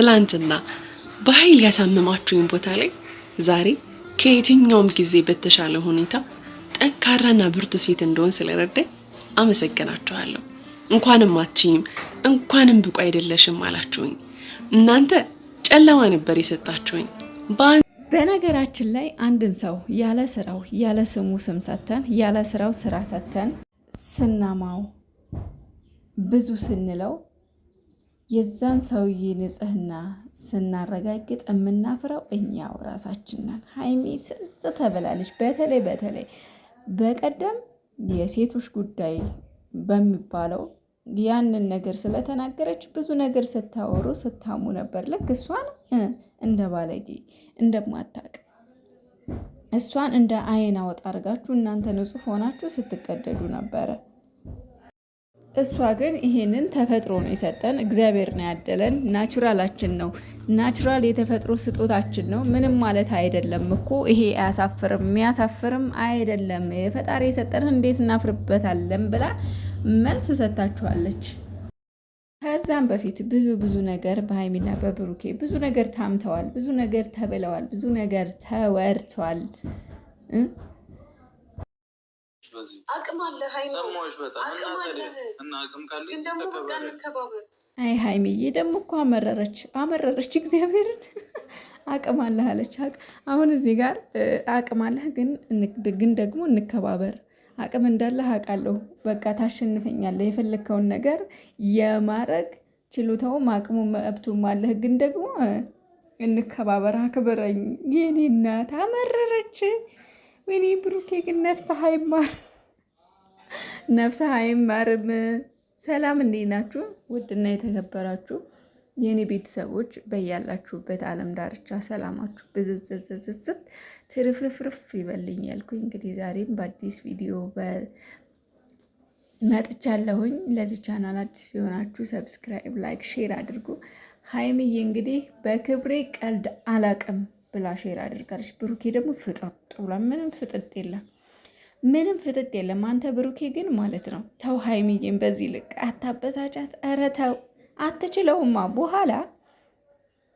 ትላንትና በኃይል ያሳመማችሁኝ ቦታ ላይ ዛሬ ከየትኛውም ጊዜ በተሻለ ሁኔታ ጠንካራና ብርቱ ሴት እንደሆን ስለረዳኝ አመሰግናችኋለሁ። እንኳንም አትችይም፣ እንኳንም ብቁ አይደለሽም አላችሁኝ። እናንተ ጨለማ ነበር የሰጣችሁኝ። በነገራችን ላይ አንድን ሰው ያለ ስራው ያለ ስሙ ስም ሰተን ያለ ስራው ስራ ሰተን ስናማው ብዙ ስንለው የዛን ሰውዬ ንጽህና ስናረጋግጥ የምናፍረው እኛው ራሳችን ነን። ሀይሚ ስንት ተብላለች። በተለይ በቀደም የሴቶች ጉዳይ በሚባለው ያንን ነገር ስለተናገረች ብዙ ነገር ስታወሩ ስታሙ ነበር። ልክ እሷን እንደ ባለጌ እንደማታቅ እሷን እንደ አይን አወጣ አድርጋችሁ እናንተ ንጹሕ ሆናችሁ ስትቀደዱ ነበረ። እሷ ግን ይሄንን ተፈጥሮ ነው የሰጠን፣ እግዚአብሔር ነው ያደለን፣ ናቹራላችን ነው። ናቹራል የተፈጥሮ ስጦታችን ነው። ምንም ማለት አይደለም እኮ ይሄ አያሳፍርም፣ የሚያሳፍርም አይደለም። የፈጣሪ የሰጠን እንዴት እናፍርበታለን ብላ መልስ ሰጥታችኋለች። ከዛም በፊት ብዙ ነገር በሀይሚና በብሩኬ ብዙ ነገር ታምተዋል፣ ብዙ ነገር ተብለዋል፣ ብዙ ነገር ተወርቷል። አቅም አለ አይ ሀይሚዬ ደግሞ እኮ አመረረች እግዚአብሔርን አቅም አለህ አለች። አሁን እዚህ ጋር አቅም አለህ ግን ደግሞ እንከባበር። አቅም እንዳለህ አውቃለሁ። በቃ ታሸንፈኛለህ። የፈለግከውን ነገር የማድረግ ችሎታውም አቅሙ መብቱም አለህ። ግን ደግሞ እንከባበር፣ አክብረኝ። የኔ እናት አመረረች። ወይኔ ብሩኬ ግን ነፍስህ አይማርም። ሰላም እንዴት ናችሁ? ውድና የተከበራችሁ የኔ ቤተሰቦች በያላችሁበት ዓለም ዳርቻ ሰላማችሁ ብዝዝዝዝት ትርፍርፍርፍ ይበልኝ ያልኩኝ እንግዲህ ዛሬም በአዲስ ቪዲዮ መጥቻለሁኝ። ለዚህ ቻናል አዲስ የሆናችሁ ሰብስክራይብ፣ ላይክ፣ ሼር አድርጉ። ሀይሚዬ እንግዲህ በክብሬ ቀልድ አላቅም ብላ ሼር አድርጋለች። ብሩኬ ደግሞ ፍጥጥ ብሏል። ምንም ፍጥጥ የለም። አንተ ብሩኬ ግን ማለት ነው ተው ሀይሚዬን በዚህ ልክ አታበሳጫት። ኧረ ተው አትችለውማ። በኋላ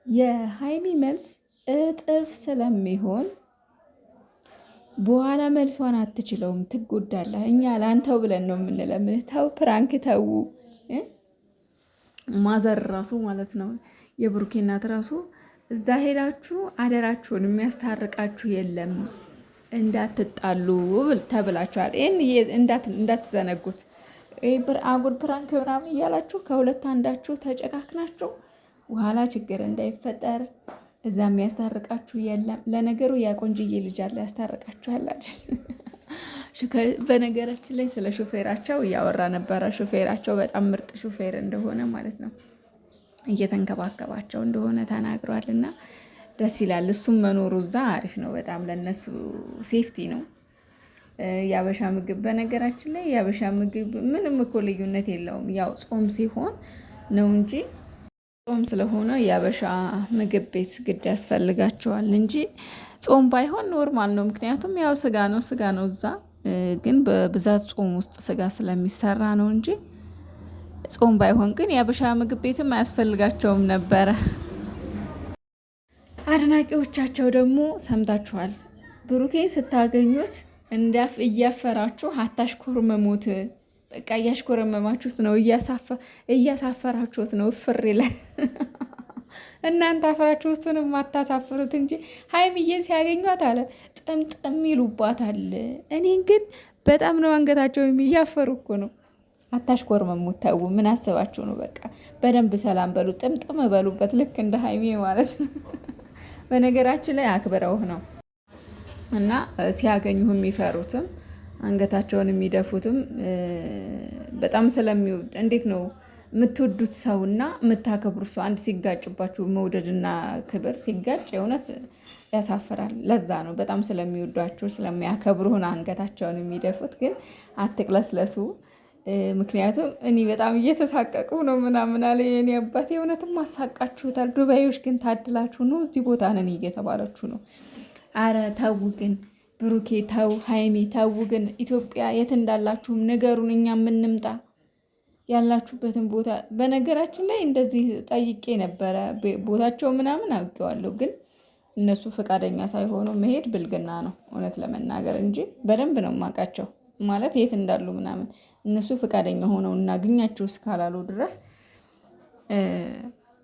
የሀይሚ መልስ እጥፍ ስለሚሆን በኋላ መልሷን አትችለውም፣ ትጎዳለህ። እኛ ለአንተው ብለን ነው የምንለምንህ። ተው ፕራንክ ተው። ማዘር ራሱ ማለት ነው የብሩኬ እናት ራሱ እዛ ሄዳችሁ አደራችሁን የሚያስታርቃችሁ የለም እንዳትጣሉ ተብላችኋል። ይህን እንዳትዘነጉት። አጉል ፕራንክ ምናምን እያላችሁ ከሁለት አንዳችሁ ተጨካክናችሁ በኋላ ችግር እንዳይፈጠር እዛ የሚያስታርቃችሁ የለም። ለነገሩ ያቆንጅዬ ልጅ አለ ያስታርቃችኋል አይደል? በነገራችን ላይ ስለ ሹፌራቸው እያወራ ነበረ። ሹፌራቸው በጣም ምርጥ ሹፌር እንደሆነ ማለት ነው እየተንከባከባቸው እንደሆነ ተናግሯል። እና ደስ ይላል። እሱም መኖሩ እዛ አሪፍ ነው በጣም ለነሱ ሴፍቲ ነው። የአበሻ ምግብ በነገራችን ላይ የአበሻ ምግብ ምንም እኮ ልዩነት የለውም። ያው ጾም ሲሆን ነው እንጂ ጾም ስለሆነ የአበሻ ምግብ ቤት ግድ ያስፈልጋቸዋል እንጂ ጾም ባይሆን ኖርማል ነው። ምክንያቱም ያው ስጋ ነው እዛ። ግን በብዛት ጾም ውስጥ ስጋ ስለሚሰራ ነው እንጂ ጾም ባይሆን ግን የአበሻ ምግብ ቤትም አያስፈልጋቸውም ነበረ። አድናቂዎቻቸው ደግሞ ሰምታችኋል። ብሩኬን ስታገኙት እያፈራችሁ አታሽኮርመሙት። በቃ እያሽኮረመማችሁት ነው፣ እያሳፈራችሁት ነው። ፍር ይላል። እናንተ አፍራችሁ እሱንም አታሳፍሩት እንጂ ሀይሚዬን ሲያገኟት አለ ጥምጥም ይሉባታል። እኔን ግን በጣም ነው አንገታቸውን እያፈሩ እኮ ነው። አታሽኮርመሙት ተው። ምን አስባችሁ ነው? በቃ በደንብ ሰላም በሉ፣ ጥምጥም በሉበት። ልክ እንደ ሀይሚ ማለት ነው። በነገራችን ላይ አክብረውህ ነው እና ሲያገኙህ የሚፈሩትም አንገታቸውን የሚደፉትም በጣም ስለሚወድ እንዴት ነው የምትወዱት ሰውና የምታከብሩት ሰው አንድ ሲጋጭባችሁ መውደድና ክብር ሲጋጭ የእውነት ያሳፍራል። ለዛ ነው በጣም ስለሚወዷችሁ ስለሚያከብሩን አንገታቸውን የሚደፉት። ግን አትቅለስለሱ። ምክንያቱም እኔ በጣም እየተሳቀቁ ነው ምናምን አለ የኔ አባት። የእውነትም አሳቃችሁታል። ዱባዮች ግን ታድላችሁ ነው። እዚህ ቦታ ነን እየተባላችሁ ነው። አረ ተው ግን ብሩኬ ተው፣ ሀይሚ ተው ግን። ኢትዮጵያ የት እንዳላችሁም ንገሩን፣ እኛ የምንምጣ ያላችሁበትን ቦታ በነገራችን ላይ እንደዚህ ጠይቄ ነበረ። ቦታቸው ምናምን አውቄዋለሁ፣ ግን እነሱ ፈቃደኛ ሳይሆኑ መሄድ ብልግና ነው እውነት ለመናገር እንጂ በደንብ ነው የማውቃቸው ማለት የት እንዳሉ ምናምን። እነሱ ፈቃደኛ ሆነው እናገኛቸው እስካላሉ ድረስ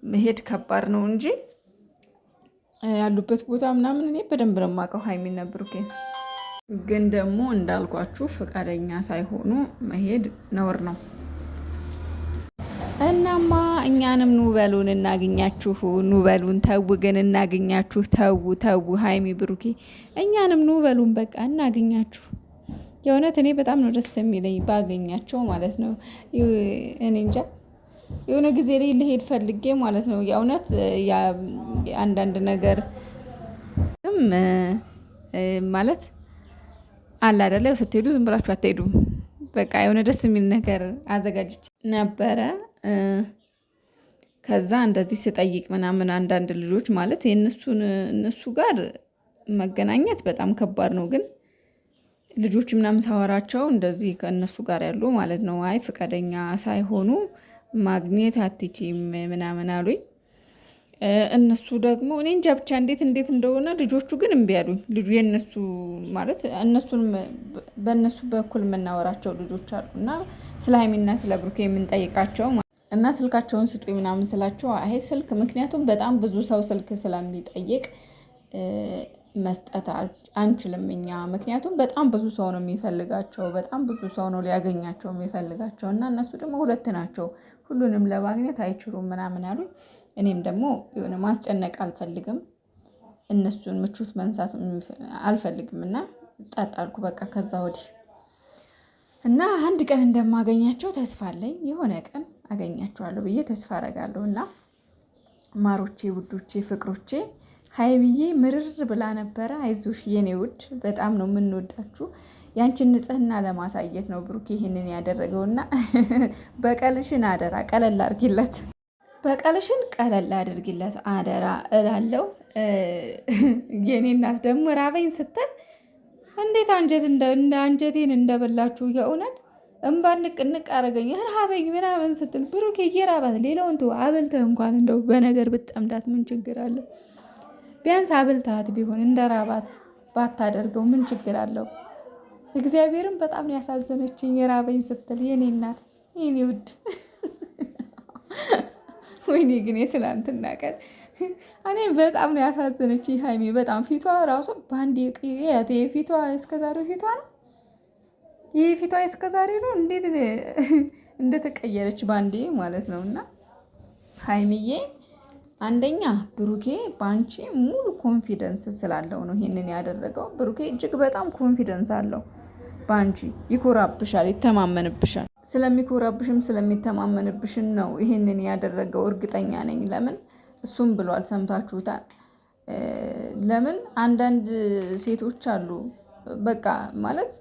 መሄድ ከባድ ነው እንጂ ያሉበት ቦታ ምናምን እኔ በደንብ ነው የማውቀው ሀይሚና ብሩኬን። ግን ደግሞ እንዳልኳችሁ ፈቃደኛ ሳይሆኑ መሄድ ነውር ነው። እናማ እኛንም ኑ በሉን እናገኛችሁ፣ ኑ በሉን። ተው ግን እናገኛችሁ። ተው ሀይሚ ብሩኬ እኛንም ኑ በሉን፣ በቃ እናገኛችሁ። የእውነት እኔ በጣም ነው ደስ የሚለኝ ባገኛቸው ማለት ነው። እኔ እንጃ የሆነ ጊዜ ላይ ልሄድ ፈልጌ ማለት ነው። የእውነት አንዳንድ ነገር ማለት አለ አይደለ? ስትሄዱ ዝም ብላችሁ አትሄዱም። በቃ የሆነ ደስ የሚል ነገር አዘጋጅቼ ነበረ። ከዛ እንደዚህ ስጠይቅ ምናምን አንዳንድ ልጆች ማለት እነሱ ጋር መገናኘት በጣም ከባድ ነው። ግን ልጆች ምናምን ሳወራቸው እንደዚህ ከእነሱ ጋር ያሉ ማለት ነው አይ ፈቃደኛ ሳይሆኑ ማግኘት አትችይም ምናምን አሉኝ። እነሱ ደግሞ እኔ እንጃ ብቻ እንዴት እንደሆነ ልጆቹ ግን እምቢ አሉኝ። ልጁ የነሱ ማለት እነሱን በእነሱ በኩል የምናወራቸው ልጆች አሉ እና ስለ ሀይሚና ስለ ብሩኬ የምንጠይቃቸው እና ስልካቸውን ስጡኝ ምናምን ስላቸው አይ ስልክ ምክንያቱም በጣም ብዙ ሰው ስልክ ስለሚጠይቅ መስጠት አንችልም እኛ። ምክንያቱም በጣም ብዙ ሰው ነው የሚፈልጋቸው፣ በጣም ብዙ ሰው ነው ሊያገኛቸው የሚፈልጋቸው እና እነሱ ደግሞ 2 ናቸው፣ ሁሉንም ለማግኘት አይችሉም ምናምን አሉኝ። እኔም ደግሞ የሆነ ማስጨነቅ አልፈልግም፣ እነሱን ምቾት መንሳት አልፈልግም እና ጸጥ አልኩ በቃ ከዛ ወዲህ። እና አንድ ቀን እንደማገኛቸው ተስፋ አለኝ፣ የሆነ ቀን አገኛቸዋለሁ ብዬ ተስፋ አረጋለሁ። እና ማሮቼ፣ ውዶቼ፣ ፍቅሮቼ ሀይሚዬ ምርር ብላ ነበረ። አይዞሽ የኔ ውድ በጣም ነው የምንወዳችሁ። ያንቺን ንጽህና ለማሳየት ነው ብሩክ ይህንን ያደረገውና በቀልሽን አደራ ቀለል አድርጊለት፣ በቀልሽን ቀለል አድርጊለት አደራ እላለው። የኔ እናት ደግሞ ራበኝ ስትል እንዴት አንጀቴን እንደበላችሁ የእውነት እንባ ንቅንቅ አረገኝ። ራበኝ ምናምን ስትል ብሩክ እየራባት ሌላውን ተው አብልተህ እንኳን እንደው በነገር ብትጠምዳት ምን ችግር አለው? ቢያንስ አብልታት ቢሆን እንደ ራባት ባታደርገው ምን ችግር አለው? እግዚአብሔርን በጣም ነው ያሳዘነችኝ የራበኝ ስትል የኔ እናት የኔ ውድ። ወይኔ ግን የትላንትና ቀን እኔ በጣም ነው ያሳዘነችኝ ሀይሚ። በጣም ፊቷ ራሱ በአንድ የቅያት የፊቷ እስከዛሬው ፊቷ ነው ይህ ፊቷ እስከዛሬ ነው እንዴት እንደተቀየረች ባንዴ ማለት ነው። እና ሀይሚዬ አንደኛ ብሩኬ በአንቺ ሙሉ ኮንፊደንስ ስላለው ነው ይሄንን ያደረገው። ብሩኬ እጅግ በጣም ኮንፊደንስ አለው በአንቺ፣ ይኮራብሻል፣ ይተማመንብሻል። ስለሚኮራብሽም ስለሚተማመንብሽን ነው ይሄንን ያደረገው እርግጠኛ ነኝ። ለምን እሱም ብሏል፣ ሰምታችሁታል። ለምን አንዳንድ ሴቶች አሉ በቃ ማለት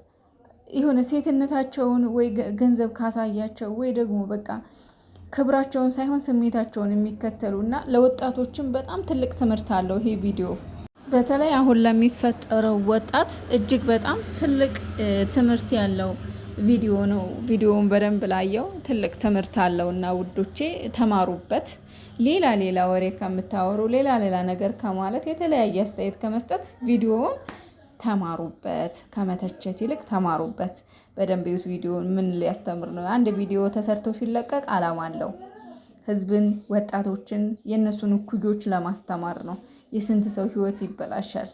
የሆነ ሴትነታቸውን ወይ ገንዘብ ካሳያቸው ወይ ደግሞ በቃ ክብራቸውን ሳይሆን ስሜታቸውን የሚከተሉ እና ለወጣቶችም በጣም ትልቅ ትምህርት አለው ይሄ ቪዲዮ። በተለይ አሁን ለሚፈጠረው ወጣት እጅግ በጣም ትልቅ ትምህርት ያለው ቪዲዮ ነው። ቪዲዮውን በደንብ ላየው ትልቅ ትምህርት አለው እና ውዶቼ ተማሩበት። ሌላ ወሬ ከምታወሩ ሌላ ነገር ከማለት የተለያየ አስተያየት ከመስጠት ቪዲዮውን ተማሩበት፣ ከመተቸት ይልቅ ተማሩበት። በደንብ ዩት ቪዲዮን ምን ሊያስተምር ነው? አንድ ቪዲዮ ተሰርቶ ሲለቀቅ አላማ አለው። ህዝብን፣ ወጣቶችን፣ የእነሱን እኩዮች ለማስተማር ነው። የስንት ሰው ህይወት ይበላሻል።